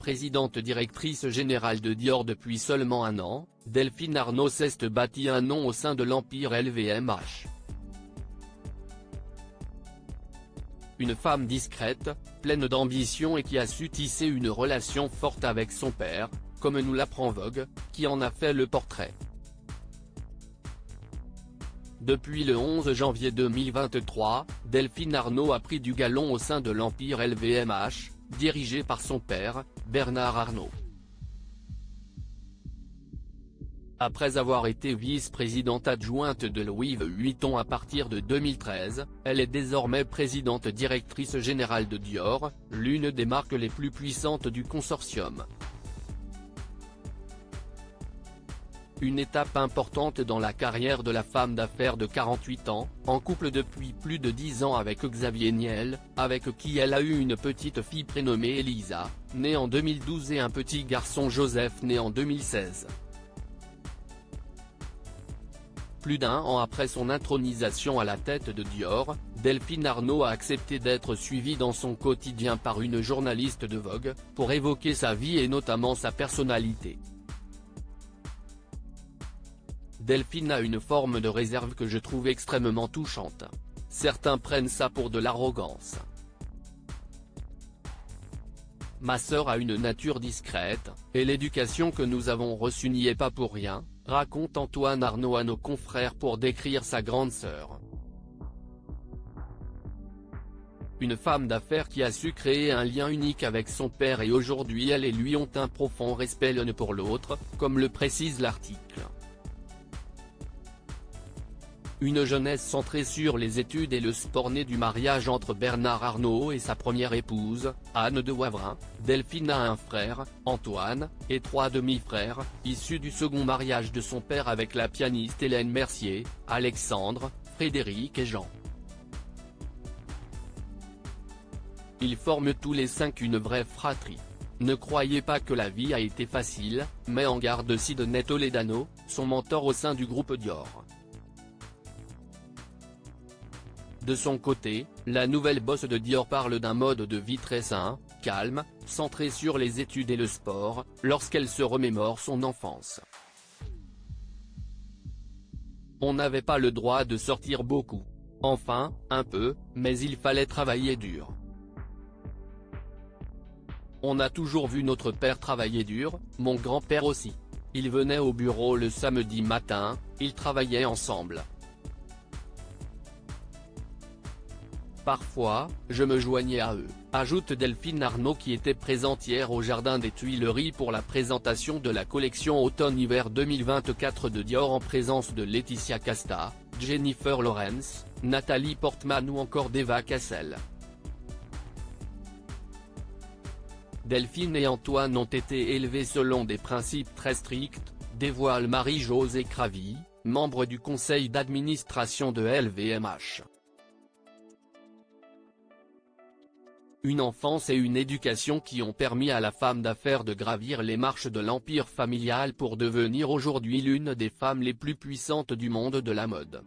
vice-présidente directrice générale de Dior depuis seulement un an, Delphine Arnault s'est bâti un nom au sein de l'empire LVMH. Une femme discrète, pleine d'ambition et qui a su tisser une relation forte avec son père, comme nous l'apprend Vogue, qui en a fait le portrait. Depuis le 11 janvier 2023, Delphine Arnault a pris du galon au sein de l'empire LVMH, dirigé par son père, Bernard Arnault. Après avoir été vice-présidente adjointe de Louis Vuitton à partir de 2013, elle est désormais présidente directrice générale de Dior, l'une des marques les plus puissantes du consortium. Une étape importante dans la carrière de la femme d'affaires de 48 ans, en couple depuis plus de 10 ans avec Xavier Niel, avec qui elle a eu une petite fille prénommée Elisa, née en 2012 et un petit garçon Joseph né en 2016. Plus d'un an après son intronisation à la tête de Dior, Delphine Arnault a accepté d'être suivie dans son quotidien par une journaliste de Vogue, pour évoquer sa vie et notamment sa personnalité. Delphine a une forme de réserve que je trouve extrêmement touchante. Certains prennent ça pour de l'arrogance. Ma sœur a une nature discrète, et l'éducation que nous avons reçue n'y est pas pour rien, raconte Antoine Arnault à nos confrères pour décrire sa grande sœur. Une femme d'affaires qui a su créer un lien unique avec son père et aujourd'hui elle et lui ont un profond respect l'un pour l'autre, comme le précise l'article. Une jeunesse centrée sur les études et le sport née du mariage entre Bernard Arnault et sa première épouse, Anne de Wavrin. Delphine a un frère, Antoine, et 3 demi-frères, issus du second mariage de son père avec la pianiste Hélène Mercier, Alexandre, Frédéric et Jean. Ils forment tous les 5 une vraie fratrie. Ne croyez pas que la vie a été facile, met en garde Sidonie Toledano, son mentor au sein du groupe Dior. De son côté, la nouvelle boss de Dior parle d'un mode de vie très sain, calme, centré sur les études et le sport, lorsqu'elle se remémore son enfance. On n'avait pas le droit de sortir beaucoup. Enfin, un peu, mais il fallait travailler dur. On a toujours vu notre père travailler dur, mon grand-père aussi. Ils venaient au bureau le samedi matin, ils travaillaient ensemble. Parfois, je me joignais à eux, ajoute Delphine Arnault qui était présente hier au Jardin des Tuileries pour la présentation de la collection automne-hiver 2024 de Dior en présence de Laetitia Casta, Jennifer Lawrence, Nathalie Portman ou encore Eva Cassel. Delphine et Antoine ont été élevés selon des principes très stricts, dévoile Marie-Josée Cravy, membre du conseil d'administration de LVMH. Une enfance et une éducation qui ont permis à la femme d'affaires de gravir les marches de l'empire familial pour devenir aujourd'hui l'une des femmes les plus puissantes du monde de la mode.